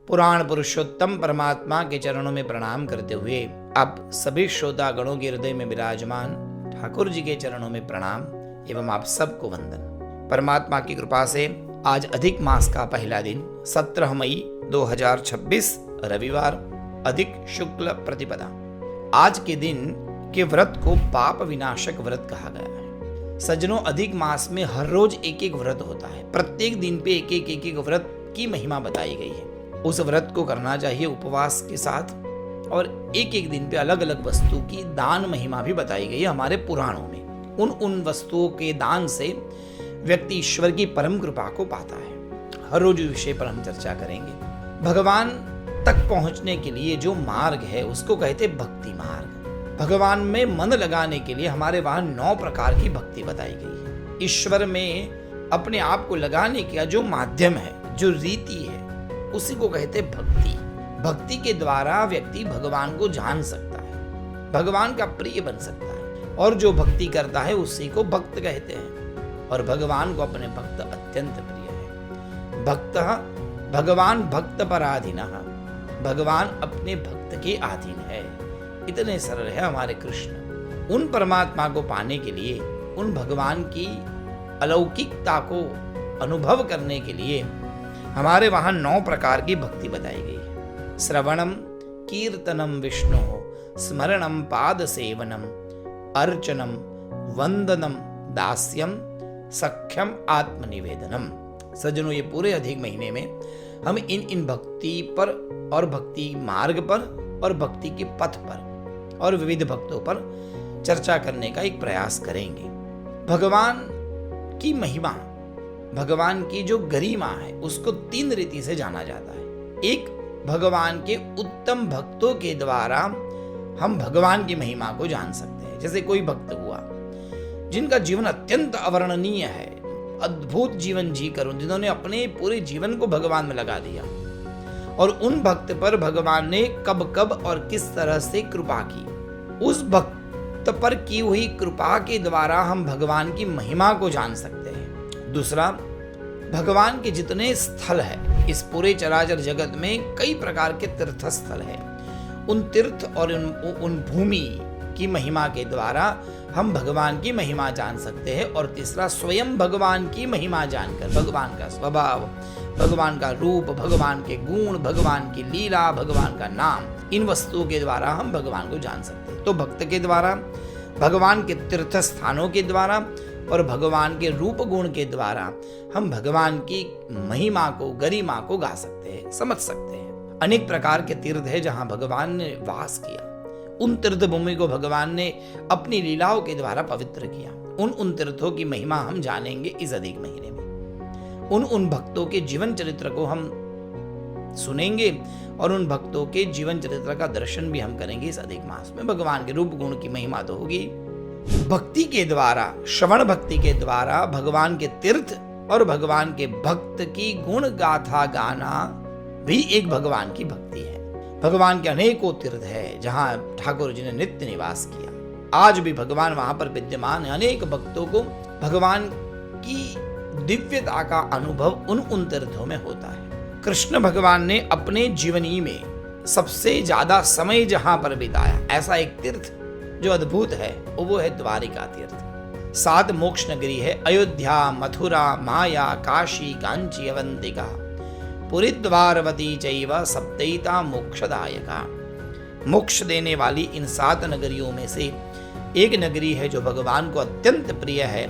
पुराण पुरुषोत्तम परमात्मा के चरणों में प्रणाम करते हुए अब सभी श्रोतागणों के हृदय में विराजमान ठाकुर जी के चरणों में प्रणाम एवं आप सबको वंदन। परमात्मा की कृपा से आज अधिक मास का पहला दिन 17 मई 2026 रविवार, अधिक शुक्ल प्रतिपदा। आज के दिन के व्रत को पाप विनाशक व्रत कहा गया है। सज्जनों, अधिक मास में हर रोज एक एक व्रत होता है। प्रत्येक दिन पे एक एक व्रत की महिमा बताई गई है। उस व्रत को करना चाहिए उपवास के साथ, और एक एक दिन पे अलग अलग वस्तु की दान महिमा भी बताई गई है हमारे पुराणों में। उन वस्तुओं के दान से व्यक्ति ईश्वर की परम कृपा को पाता है। हर रोज इस विषय पर हम चर्चा करेंगे। भगवान तक पहुंचने के लिए जो मार्ग है उसको कहते भक्ति मार्ग। भगवान में मन लगाने के लिए हमारे वहां 9 प्रकार की भक्ति बताई गई है। ईश्वर में अपने आप को लगाने का जो माध्यम है, जो रीति है, उसी को कहते भक्ति। भक्ति के द्वारा व्यक्ति भगवान को जान सकता है, भगवान का प्रिय बन सकता है, और जो भक्ति करता है उसी को भक्त कहते हैं। और भगवान को अपने भक्त अत्यंत प्रिय है। भक्त भगवान भक्त पराधीनः, भगवान अपने भक्त के अधीन है। इतने सरल है हमारे कृष्ण। उन परमात्मा को पाने के लिए, उन भगवान की अलौकिकता को अनुभव करने के लिए हमारे वहां 9 प्रकार की भक्ति बताई गई है। श्रवणम कीर्तनम विष्णु, स्मरणम पाद सेवनम, अर्चनम वंदनम दास्यम, सख्यम आत्मनिवेदनम। सज्जनों, ये पूरे अधिक महीने में हम इन भक्ति पर और भक्ति मार्ग पर और भक्ति के पथ पर और विविध भक्तों पर चर्चा करने का एक प्रयास करेंगे। भगवान की महिमा, भगवान की जो गरिमा है, उसको 3 रीति से जाना जाता है। एक, भगवान के उत्तम भक्तों के द्वारा हम भगवान की महिमा को जान सकते हैं। जैसे कोई भक्त हुआ जिनका जीवन अत्यंत अवर्णनीय है, अद्भुत जीवन जी कर, जिन्होंने अपने पूरे जीवन को भगवान में लगा दिया, और उन भक्त पर भगवान ने कब कब और किस तरह से कृपा की, उस भक्त पर की हुई कृपा के द्वारा हम भगवान की महिमा को जान सकते हैं। दूसरा, भगवान के जितने स्थल है इस पूरे चराचर जगत में, कई प्रकार के तीर्थ स्थल है, उन तीर्थ और उन भूमि की महिमा के द्वारा हम भगवान की महिमा जान सकते हैं। और तीसरा, स्वयं भगवान की महिमा जानकर, भगवान का स्वभाव, भगवान का रूप, भगवान के गुण, भगवान की लीला, भगवान का नाम, इन वस्तुओं के द्वारा हम भगवान को जान सकते हैं। तो भक्त के द्वारा, भगवान के तीर्थ स्थानों के द्वारा और भगवान के रूप गुण के द्वारा हम भगवान की महिमा को, गरिमा को गा सकते हैं, समझ सकते हैं। अनेक प्रकार के तीर्थ है जहां भगवान ने वास किया। उन तीर्थ भूमि को भगवान ने अपनी लीलाओं के द्वारा पवित्र किया। उन तीर्थों की महिमा हम जानेंगे इस अधिक महीने में। उन भक्तों के जीवन चरित्र को हम सुनेंगे और उन भक्तों के जीवन चरित्र का दर्शन भी हम करेंगे इस अधिक मास में। भगवान के रूप गुण की महिमा तो होगी। भक्ति के द्वारा, श्रवण भक्ति के द्वारा भगवान के तीर्थ और भगवान के भक्त की गुण गाथा गाना भी एक भगवान की भक्ति है। भगवान के अनेकों तीर्थ है जहां ठाकुर जी ने नित्य निवास किया। आज भी भगवान वहां पर विद्यमान है। अनेक भक्तों को भगवान की दिव्यता का अनुभव उन तीर्थों में होता है। कृष्ण भगवान ने अपने जीवनी में सबसे ज्यादा समय जहां पर बिताया, ऐसा एक तीर्थ जो अद्भुत है वो है द्वारिका तीर्थ। 7 मोक्ष नगरी है, अयोध्या, मथुरा, माया, काशी, कांची, अवंतिका, पुरीद्वारवती चैव सप्तैता मोक्षदायका। मोक्ष देने वाली इन 7 नगरियों में से एक नगरी है जो भगवान को अत्यंत प्रिय है,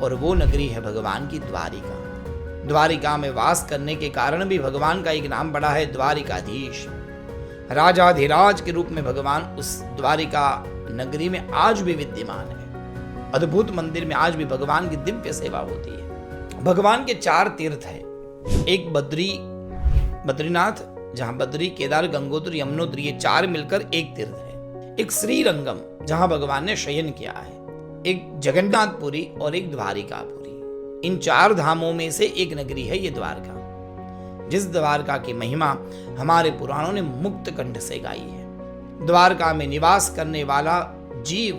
और वो नगरी है भगवान की द्वारिका। द्वारिका में वास करने के कारण भी भगवान का एक नाम पड़ा है द्वारिकाधीश। राजाधिराज के रूप में भगवान उस द्वारिका नगरी में आज भी विद्यमान है। अद्भुत मंदिर में आज भी भगवान की दिव्य सेवा होती है। भगवान के 4 तीर्थ है। एक बद्रीनाथ, जहां बद्री, केदार, गंगोत्री, यमुनोत्री, ये 4 मिलकर एक तीर्थ है। एक श्रीरंगम, जहां भगवान ने शयन किया है। एक जगन्नाथपुरी और एक द्वारिकापुरी। इन 4 धामों में से एक नगरी है ये द्वारका, जिस द्वारका की महिमा हमारे पुराणों ने मुक्त कंठ से गाई है। द्वारका में निवास करने वाला जीव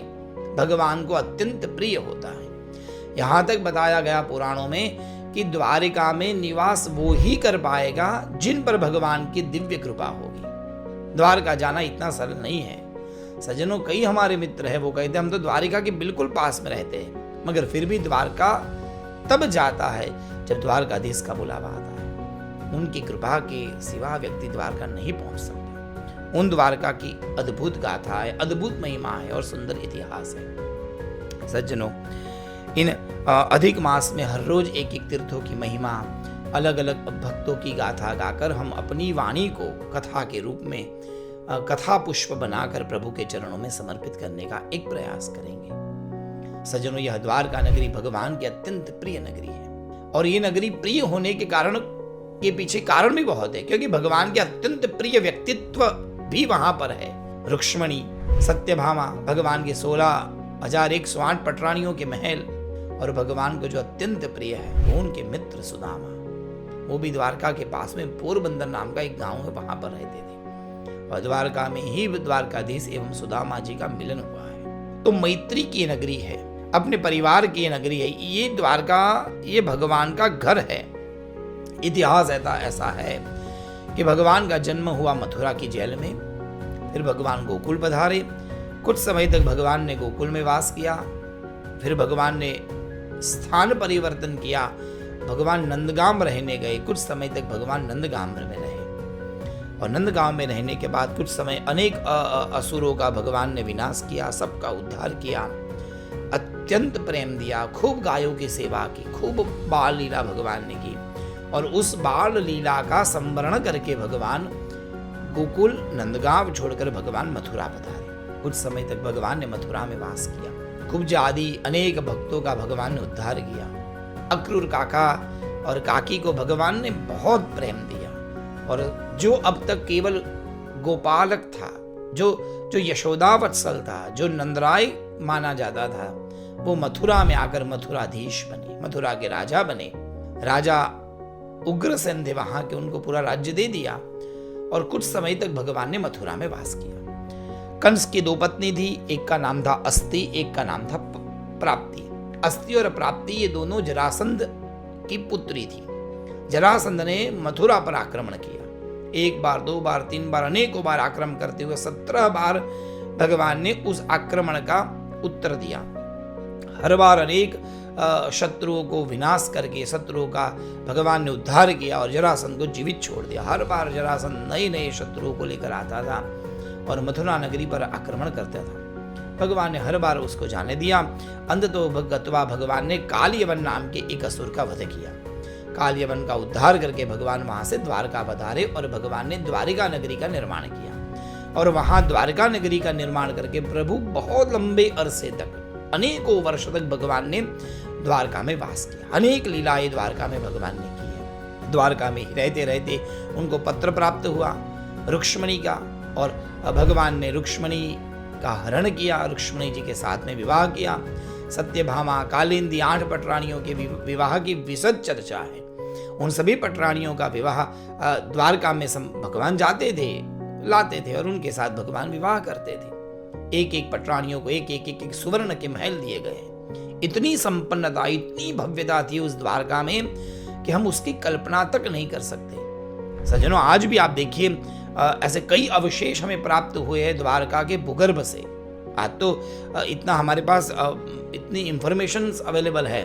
भगवान को अत्यंत प्रिय होता है। यहां तक बताया गया पुराणों में कि द्वारिका में निवास वो ही कर पाएगा जिन पर भगवान की दिव्य कृपा होगी। द्वारका जाना इतना सरल नहीं है सज्जनों। कई हमारे मित्र हैं, वो कहते हैं हम तो द्वारिका के बिल्कुल पास में रहते हैं, मगर फिर भी द्वारका तब जाता है जब द्वारकाधीश का बुलावा आता है। उनकी कृपा के सिवा व्यक्ति द्वारका नहीं पहुंच सकता। उन द्वारका की अद्भुत गाथा है, अद्भुत महिमा है और सुंदर इतिहास है। सज्जनों, इन अधिक मास में हर रोज एक एक तीर्थों की महिमा, अलग अलग भक्तों की गाथा गाकर हम अपनी वाणी को कथा के रूप में कथा पुष्प बनाकर प्रभु के चरणों में समर्पित करने का एक प्रयास करेंगे। सज्जनों, यह द्वारका नगरी भगवान की अत्यंत प्रिय नगरी है और ये नगरी प्रिय होने के कारण के पीछे कारण भी बहुत है, क्योंकि भगवान के अत्यंत प्रिय व्यक्तित्व भी वहां पर है। रुक्मिणी, सत्यभामा, भगवान के 16,108 पटरानियों के महल और भगवान को जो अत्यंत प्रिय है वो उनके मित्र सुदामा, वो भी द्वारका के पास में पोरबंदर नाम का एक गांव है, वहां पर रहते थे और द्वारका में ही द्वारकाधीश एवं सुदामा जी का मिलन हुआ है। तो मैत्री की नगरी है, अपने परिवार की नगरी है। ये द्वारका, ये भगवान का घर है। इतिहास ऐसा है कि भगवान का जन्म हुआ मथुरा की जेल में, फिर भगवान गोकुल पधारे। कुछ समय तक भगवान ने गोकुल में वास किया, फिर भगवान ने स्थान परिवर्तन किया, भगवान नंदगांव रहने गए। कुछ समय तक भगवान नंदगांव में रहे और नंदगांव में रहने के बाद कुछ समय अनेक असुरों का भगवान ने विनाश किया, सबका उद्धार किया, अत्यंत प्रेम दिया, खूब गायों की सेवा की, खूब बाल लीला भगवान ने की और उस बाल लीला का संवरण करके भगवान गोकुल नंदगांव छोड़कर भगवान मथुरा पधारे। कुछ समय तक भगवान ने मथुरा में वास किया। कुब्ज आदि अनेक भक्तों का भगवान ने उद्धार किया। अक्रूर काका और काकी को भगवान ने बहुत प्रेम दिया और जो अब तक केवल गोपालक था, जो यशोदा वत्सल था, जो नंदराय माना जाता था, वो मथुरा में आकर मथुराधीश बने, मथुरा के राजा बने। राजा उग्रसेन थे वहां के, उनको पूरा राज्य दे दिया और कुछ समय तक भगवान ने मथुरा में वास किया। कंस की 2 पत्नी थी, एक का नाम था अस्ति, एक का नाम था प्राप्ति। अस्ति और प्राप्ति ये दोनों जरासंध की पुत्री थी। जरासंध ने मथुरा पर आक्रमण किया, 1 बार 2 बार 3 बार अनेकों बार आक्रमण करते हुए 17 बार भगवान ने उस आक्रमण का उत्तर दिया। हर बार अनेक शत्रुओं को विनाश करके शत्रुओं का भगवान ने उद्धार किया और जरासंध को जीवित छोड़ दिया। हर बार जरासंध नए नए शत्रुओं को लेकर आता था और मथुरा नगरी पर आक्रमण करता था। भगवान ने हर बार उसको जाने दिया। अंततो भगवतवा भगवान ने कालयवन नाम के एक असुर का वध किया। कालयवन का उद्धार करके भगवान वहां से द्वारका पधारे और भगवान ने द्वारिका नगरी का निर्माण किया और वहां द्वारिका नगरी का निर्माण करके प्रभु बहुत लंबे अरसे तक, अनेकों वर्ष तक भगवान ने द्वारका में वास किया। अनेक लीलाएं द्वारका में भगवान ने की है। द्वारका में रहते रहते उनको पत्र प्राप्त हुआ रुक्मिणी का और भगवान ने रुक्मिणी का हरण किया, रुक्मिणी जी के साथ में विवाह किया। सत्यभामा, कालिंदी 8 पटरानियों के विवाह की विशद चर्चा है। उन सभी पटरानियों का विवाह द्वारका में भगवान जाते थे, लाते थे और उनके साथ भगवान विवाह करते थे। एक एक पटरानियों को एक एक एक एक सुवर्ण के महल दिए गए। इतनी संपन्नता, इतनी भव्यता थी उस द्वारका में कि हम उसकी कल्पना तक नहीं कर सकते। सज्जनों, आज भी आप देखिए ऐसे कई अवशेष हमें प्राप्त हुए हैं द्वारका के भूगर्भ से। आज तो इतना हमारे पास इतनी इंफॉर्मेशन अवेलेबल है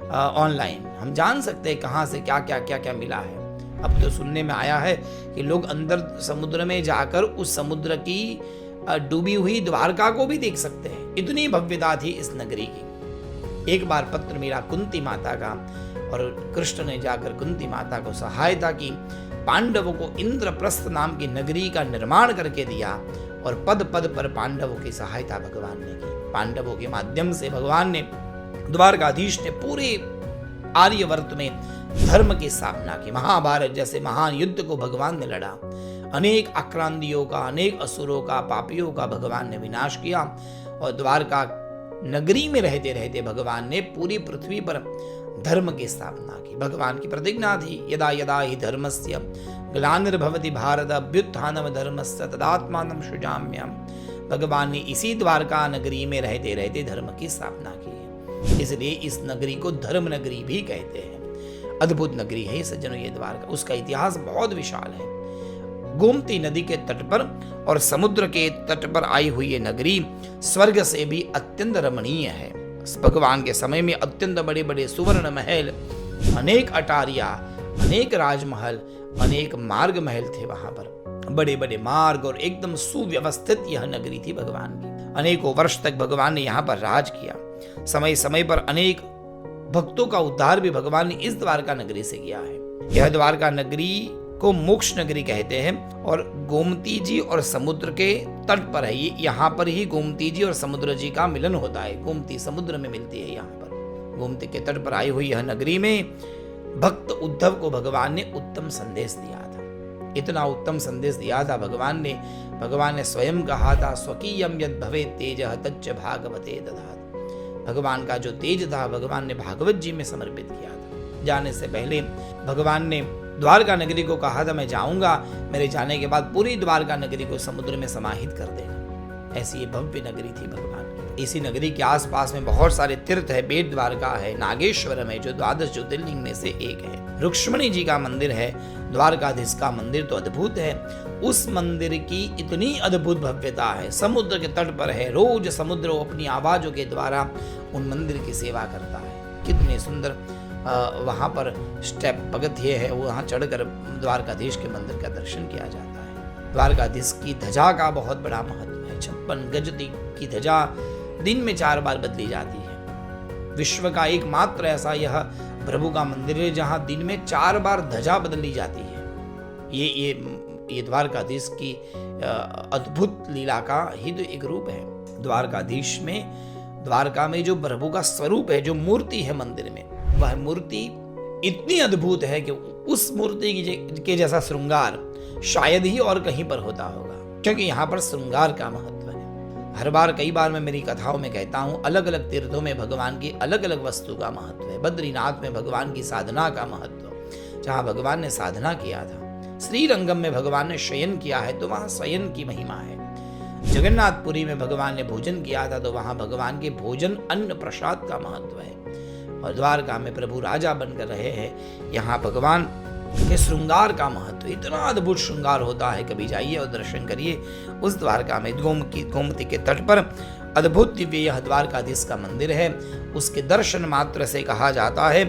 ऑनलाइन, हम जान सकते हैं कहाँ से क्या क्या क्या क्या मिला है। अब तो सुनने में आया है कि लोग अंदर समुद्र में जाकर उस समुद्र की डूबी हुई द्वारका को भी देख सकते हैं। इतनी भव्यता थी इस नगरी की। एक बार पत्र मिला कुंती माता का और कृष्ण ने जाकर कुंती माता को सहायता की, पांडवों को इंद्रप्रस्थ नाम की नगरी का निर्माण करके दिया और पद पद पर पांडवों की सहायता भगवान ने की। पांडवों के माध्यम से भगवान ने, द्वारकाधीश ने पूरे आर्यवर्त में धर्म की स्थापना की। महाभारत जैसे महान युद्ध को भगवान ने लड़ा। अनेक आक्रांतियों का, अनेक असुरों का, पापियों का भगवान ने विनाश किया और द्वारका नगरी में रहते रहते भगवान ने पूरी पृथ्वी पर धर्म की स्थापना की। भगवान की प्रतिज्ञा थी, यदा यदा हि धर्मस्य ग्लानिर्भवति भारत अभ्युत्थानम धर्मस्य तदात्मानं सृजाम्यहम्। भगवान ने इसी द्वारका नगरी में रहते रहते धर्म की स्थापना की है, इसलिए इस नगरी को धर्म नगरी भी कहते हैं। अद्भुत नगरी है सज्जनों ये द्वारका। उसका इतिहास बहुत विशाल है। गोमती नदी के तट पर और समुद्र के तट पर आई हुई ये नगरी स्वर्ग से भी अत्यंत रमणीय है। भगवान के समय में अत्यंत बड़े बड़े सुवर्ण महल, अनेक अटारिया, अनेक राजमहल, अनेक मार्ग महल थे। वहां पर बड़े बड़े मार्ग और एकदम सुव्यवस्थित यह नगरी थी भगवान की। अनेकों वर्ष तक भगवान ने यहाँ पर राज किया। समय समय पर अनेक भक्तों का उद्धार भी भगवान ने इस द्वारका नगरी से किया है। यह द्वारका नगरी को मोक्ष नगरी कहते हैं और गोमती जी और समुद्र के तट पर है। यहाँ पर ही गोमती जी और समुद्र जी का मिलन होता है। गोमती समुद्र में मिलती है। यहाँ पर गोमती के तट पर आई हुई यह नगरी में भक्त उद्धव को भगवान ने उत्तम संदेश दिया था। इतना उत्तम संदेश दिया था भगवान ने स्वयं कहा था, स्वकीयम यद भवे तेज तच्च भागवते दधात। भगवान का जो तेज था भगवान ने भागवत जी में समर्पित किया था। जाने से पहले भगवान ने द्वारका नगरी को कहा था, मैं जाऊंगा, मेरे जाने के बाद पूरी द्वारका नगरी को समुद्र में समाहित कर देना। ऐसी ये भव्य नगरी थी भगवान की। इसी नगरी के आसपास में बहुत सारे तीर्थ है। बेट द्वारका है, नागेश्वरम है जो 12 ज्योतिर्लिंग में से एक है। रुक्ष्मणी जी का मंदिर है। द्वारकाधीश का मंदिर तो अद्भुत है। उस मंदिर की इतनी अद्भुत भव्यता है। समुद्र के तट पर है। रोज समुद्र अपनी आवाजों के द्वारा उन मंदिर की सेवा करता है। कितने सुंदर वहां पर स्टेप पगथिये है। वहां चढ़कर द्वारकाधीश के मंदिर का दर्शन किया जाता है। द्वारकाधीश की ध्वजा का बहुत बड़ा महत्व है। 56 गज की ध्वजा दिन में 4 बार बदली जाती है। विश्व का एकमात्र ऐसा यह प्रभु का मंदिर है जहां दिन में 4 बार ध्वजा बदली जाती है। ये द्वारकाधीश की अद्भुत लीला का ही तो एक रूप है। द्वारकाधीश में, द्वारका में जो प्रभु का स्वरूप है, जो मूर्ति है मंदिर में, वह मूर्ति इतनी अद्भुत है कि उस मूर्ति के जैसा श्रृंगार शायद ही और कहीं पर होता होगा, क्योंकि यहाँ पर श्रृंगार का महत्व है। कई बार मैं मेरी कथाओं में कहता हूँ, अलग अलग तीर्थों में भगवान की अलग अलग वस्तु का महत्व है। बद्रीनाथ में भगवान की साधना का महत्व, जहाँ भगवान ने साधना किया था। श्रीरंगम में भगवान ने शयन किया है तो वहाँ शयन की महिमा है। जगन्नाथपुरी में भगवान ने भोजन किया था तो वहाँ भगवान के भोजन अन्न प्रसाद का महत्व है। और द्वारका में प्रभु राजा बनकर रहे हैं। यहाँ भगवान के श्रृंगार का महत्व, इतना अद्भुत श्रृंगार होता है। कभी जाइए और दर्शन करिए उस द्वारका में। गोमती के तट पर अद्भुत दिव्य यह द्वारकाधीश का मंदिर है। उसके दर्शन मात्र से कहा जाता है,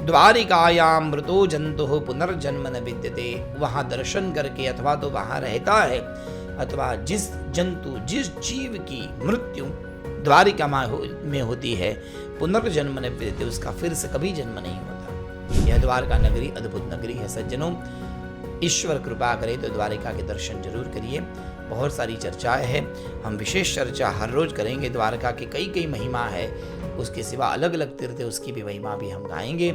द्वारिकायाम मृतो जंतु पुनर्जन्म न विद्यते। वहां दर्शन करके अथवा तो वहां रहता है अथवा जिस जंतु, जिस जीव की मृत्यु द्वारिका में होती है, पुनर्जन्म न विद्यते, उसका फिर से कभी जन्म नहीं होता। यह द्वारका नगरी अद्भुत नगरी है सज्जनों। ईश्वर कृपा करे तो द्वारिका के दर्शन जरूर करिए। बहुत सारी चर्चाएं हैं, हम विशेष चर्चा हर रोज करेंगे। द्वारका की कई महिमा है, उसके सिवा अलग अलग तीर्थ है, उसकी भी महिमा भी हम गाएंगे।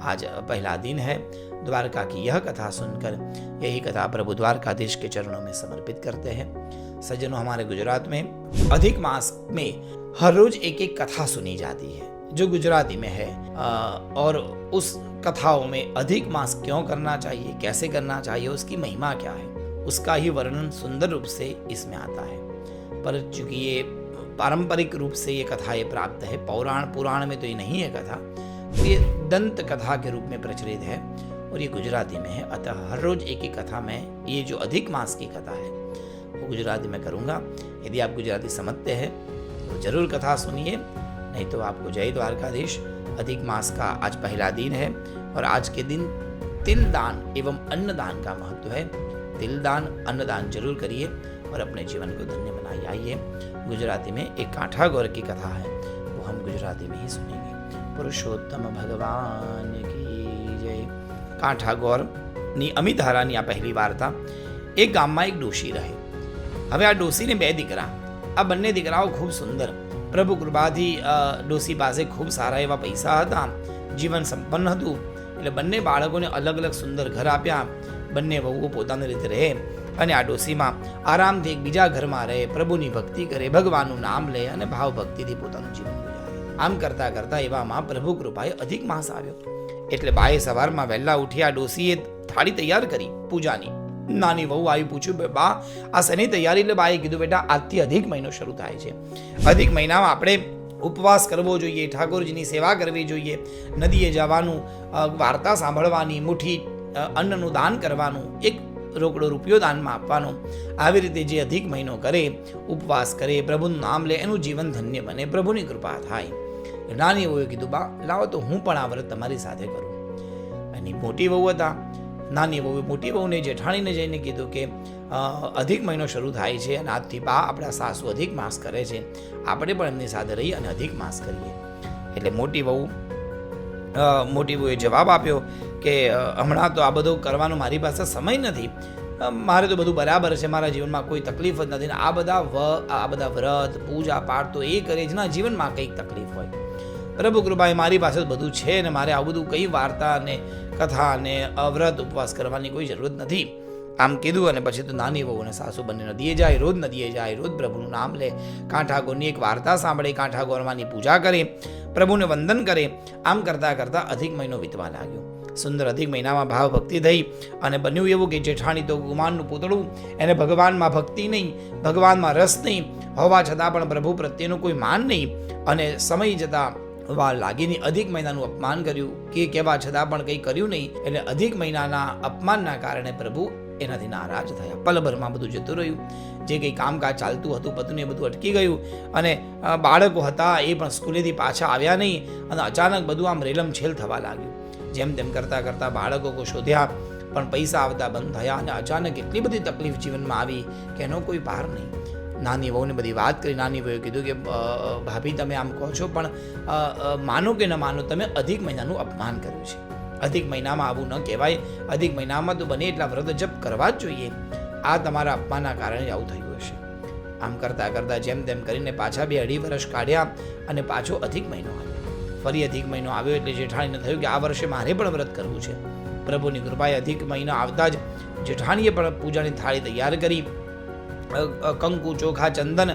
आज पहला दिन है। द्वारका की यह कथा सुनकर यही कथा प्रभु द्वारकाधीश के चरणों में समर्पित करते हैं। सज्जनों, हमारे गुजरात में अधिक मास में हर रोज एक एक कथा सुनी जाती है जो गुजराती में है। और उस कथाओं में अधिक मास क्यों करना चाहिए, कैसे करना चाहिए, उसकी महिमा क्या है, उसका ही वर्णन सुंदर रूप से इसमें आता है। पर चूंकि ये पारंपरिक रूप से ये कथा ये प्राप्त है, पुराण में तो ये नहीं है कथा, तो ये दंत कथा के रूप में प्रचलित है और ये गुजराती में है। अतः हर रोज एक एक कथा में ये जो अधिक मास की कथा है वो गुजराती में करूँगा। यदि आप गुजराती समझते हैं तो जरूर कथा सुनिए, नहीं तो आपको जय द्वारकाधीश। अधिक मास का आज पहला दिन है और आज के दिन तिल दान एवं अन्नदान का महत्व है। तिल दान, अन्नदान जरूर करिए और अपने जीवन को धन्य बनाइए। आइए, गुजराती में एक कांठा गौर की कथा है, वो हम गुजराती में ही सुनेंगे। पुरुषोत्तम भगवान की जय। कांठा गौરની અમિધારાની આ પહેલી વાર્તા। એક ગામમાં એક ડોશી રહે। હવે આ ડોશીને 2 દીકરા। આ બંને દીકરાઓ ખૂબ સુંદર। પ્રભુ કૃપાથી ડોશી પાસે ખૂબ સારા એવા પૈસા હતા, જીવન સંપન્ન હતું, એટલે બંને બાળકોને અલગ અલગ સુંદર ઘર આપ્યા। બંને વહુઓ પોતાની રીતે રહે અને આ ડોશીમાં આરામથી એક બીજા ઘરમાં રહે, પ્રભુની ભક્તિ કરે, ભગવાનનું નામ લે અને ભાવ ભક્તિથી પોતાનું જીવન ગુજારે। આમ કરતા કરતા એવામાં પ્રભુ કૃપાએ અધિક માસ આવ્યો। એટલે બાએ સવારમાં વહેલા ઉઠી આ ડોશીએ થાળી તૈયાર કરી પૂજાની। નાની વહુ આવી પૂછ્યું, બા આ શેની તૈયારી? એટલે બાએ કીધું, બેટા આજથી અધિક મહિનો શરૂ થાય છે, અધિક મહિનામાં આપણે ઉપવાસ કરવો જોઈએ, ઠાકોરજીની સેવા કરવી જોઈએ, નદીએ જવાનું, વાર્તા સાંભળવાની, મુઠ્ઠી અન્નનું દાન કરવાનું, એક રોકડો રૂપિયો દાનમાં આપવાનો. આવી રીતે જે અધિક મહિનો કરે, ઉપવાસ કરે, પ્રભુનું નામ લે, એનું જીવન ધન્ય બને, પ્રભુની કૃપા થાય. નાની વહુએ કીધું, બા લાવો તો હું પણ આ વ્રત તમારી સાથે કરું. એની મોટી વહુ હતા. નાની વહુએ મોટી વહુને જેઠાણીને જઈને કીધું કે અધિક મહિનો શરૂ થાય છે અને આજથી બા આપણા સાસુ અધિક માસ કરે છે, આપણે પણ એમની સાથે રહી અને અધિક માસ કરીએ. એટલે મોટી વહુએ જવાબ આપ્યો કે હમણાં તો આ બધું કરવાનો મારી પાસે સમય નથી, મારે તો બધું બરાબર છે, મારા જીવનમાં કોઈ તકલીફ જ નથી. આ બધા વ્રત પૂજા પાઠ તો એ કરે છે ને જીવનમાં કંઈક તકલીફ હોય. પ્રભુ કૃપાએ મારી પાસે બધું છે ને મારે આવું બધું કઈ વાર્તા અને કથા અને વ્રત ઉપવાસ કરવાની કોઈ જરૂરત નથી. આમ કીધું અને પછી તો નાની વહુ અને સાસુ બંને નદીએ જાય, રોજ પ્રભુનું નામ લે, કાંઠાગોરની એક વાર્તા સાંભળે, કાંઠાગોરમાંની પૂજા કરે, પ્રભુને વંદન કરે. આમ કરતાં કરતાં અધિક મહિનો વીતવા લાગ્યો. સુંદર અધિક મહિનામાં ભાવ ભક્તિ થઈ અને બન્યું એવું કે જેઠાણી તો ગુમાનનું પૂતળું, એને ભગવાનમાં ભક્તિ નહીં, ભગવાનમાં રસ નહીં હોવા છતાં પણ પ્રભુ પ્રત્યેનું કોઈ માન નહીં અને સમય જતાં વાર લાગીને અધિક મહિનાનું અપમાન કર્યું કે કહેવા છતાં પણ કંઈ કર્યું નહીં. એટલે અધિક મહિનાના અપમાનના કારણે પ્રભુ એનાથી નારાજ થયા. પલભરમાં બધું જતું રહ્યું. જે કંઈ કામકાજ ચાલતું હતું પત્ની એ બધું અટકી ગયું અને બાળકો હતા એ પણ સ્કૂલેથી પાછા આવ્યા નહીં અને અચાનક બધું આમ રેલમછેલ થવા લાગ્યું. જેમ તેમ કરતાં કરતાં બાળકો શોધ્યા પણ પૈસા આવતા બંધ થયા અને અચાનક એટલી બધી તકલીફ જીવનમાં આવી કે એનો કોઈ પાર નહીં. નાની વહુને બધી વાત કરી. નાની વહુએ કીધું કે ભાભી તમે આમ કહો છો પણ માનો કે ન માનો, તમે અધિક મહિનાનું અપમાન કર્યું છે. અધિક મહિનામાં આવું ન કહેવાય. અધિક મહિનામાં તો બને એટલા વ્રત જપ કરવા જ જોઈએ. આ તમારા અપમાનના કારણે આવું થયું હશે. આમ કરતાં કરતાં જેમ તેમ કરીને પાછા 2-2.5 વર્ષ કાઢ્યા અને પાછો અધિક મહિનો આવ્યો. ફરી અધિક મહિનો આવ્યો એટલે જેઠાણીને થયું કે આ વર્ષે મારે પણ વ્રત કરવું છે. પ્રભુની કૃપાએ અધિક મહિનો આવતા જ જેઠાણીએ પણ પૂજાની થાળી તૈયાર કરી. કંકુ, ચોખા, ચંદન,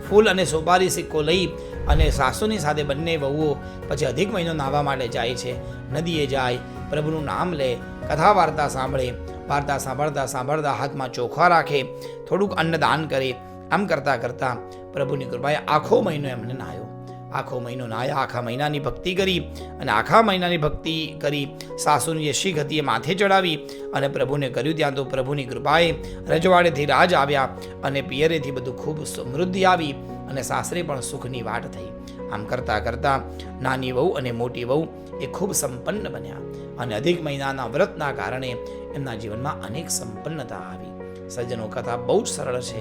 ફૂલ અને સોપારી સિક્કો લઈ અને સાસુની સાથે બંને વહુઓ પછી અધિક મહિનો નાહવા માટે જાય છે. નદીએ જાય, પ્રભુનું નામ લે, કથા વાર્તા સાંભળે, વાર્તા સાંભળતા હાથમાં ચોખા રાખે, થોડુંક અન્નદાન કરે. આમ કરતાં કરતાં પ્રભુની કૃપાએ આખો મહિનો એમને નાહ્યો. આખો મહિનો નાહ્યા, આખા મહિનાની ભક્તિ કરી અને આખા મહિનાની ભક્તિ કરી સાસુની જે શીખ હતી એ માથે ચડાવી અને પ્રભુને કર્યું. ત્યાં તો પ્રભુની કૃપાએ રજવાડેથી રાજ આવ્યા અને પિયરેથી બધું ખૂબ સમૃદ્ધિ આવી અને સાસરે પણ સુખની વાટ થઈ. આમ કરતાં કરતાં નાની વહુ અને મોટી વહુ એ ખૂબ સંપન્ન બન્યા અને અધિક મહિનાના વ્રતના કારણે એમના જીવનમાં અનેક સંપન્નતા આવી. સજ્જનો, કથા બહુ જ સરળ છે,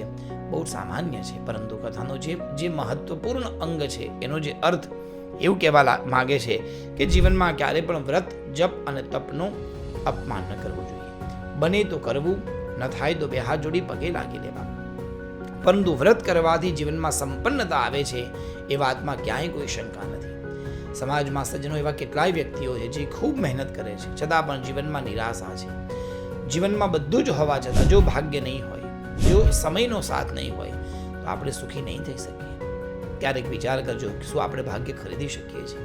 બહુ સામાન્ય છે, પરંતુ કથાનો જે મહત્વપૂર્ણ અંગ છે, એનો જે અર્થ એવું કહેવા માગે છે કે જીવનમાં ક્યારે પણ વ્રત, જપ અને તપનું અપમાન ન કરવું જોઈએ. બને તો કરવું, ન થાય તો 2 હાથ જોડી પગે લાગી લેવા. પરંતુ વ્રત કરવાથી જીવનમાં સંપન્નતા આવે છે એ વાતમાં ક્યાંય કોઈ શંકા નથી. સમાજમાં સજ્જનો એવા કેટલાય વ્યક્તિઓ છે જે ખૂબ મહેનત કરે છે છતાં પણ જીવનમાં નિરાશા છે. જીવનમાં બધું જ હોવા છતાં જો ભાગ્ય નહીં હોય, જો સમયનો સાથ નહીં હોય તો આપણે સુખી નહીં થઈ શકીએ. ક્યારેક વિચાર કરજો, શું આપણે ભાગ્ય ખરીદી શકીએ છીએ?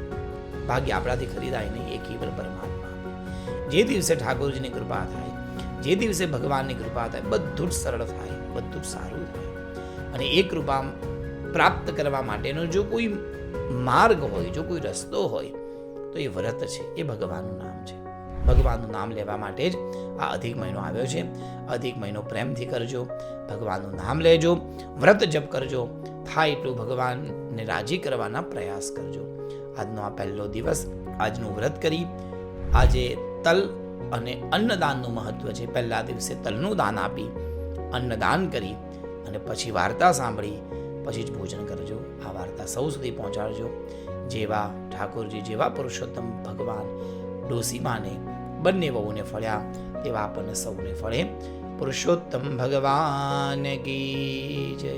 ભાગ્ય આપણાથી ખરીદાય નહીં, એ કેવલ પરમાત્મા. જે દિવસે ઠાકોરજીની કૃપા થાય, જે દિવસે ભગવાનની કૃપા થાય, બધું જ સરળ થાય, બધું જ સારું થાય. અને એ કૃપા પ્રાપ્ત કરવા માટેનો જો કોઈ માર્ગ હોય, જો કોઈ રસ્તો હોય તો એ વ્રત છે, એ ભગવાનનું નામ છે. ભગવાનનું નામ લેવા માટે જ આ અધિક મહિનો આવ્યો છે. અધિક મહિનો પ્રેમથી કરજો, ભગવાનનું નામ લેજો, વ્રત જપ કરજો, થાય એટલું ભગવાનને રાજી કરવાના પ્રયાસ કરજો. આજનો આ પહેલો દિવસ, આજનું વ્રત કરી આજે તલ અને અન્નદાનનું મહત્વ છે. પહેલા દિવસે તલનું દાન આપી, અન્નદાન કરી અને પછી વાર્તા સાંભળી, પછી જ ભોજન કરજો. આ વાર્તા સૌ સુધી પહોંચાડજો. જેવા ઠાકોરજી, જેવા પુરુષોત્તમ ભગવાન ડોસીમાને બંને વહુને ફળ્યા તેવા આપણને સૌને ફળે. પુરુષોત્તમ ભગવાન કી જય.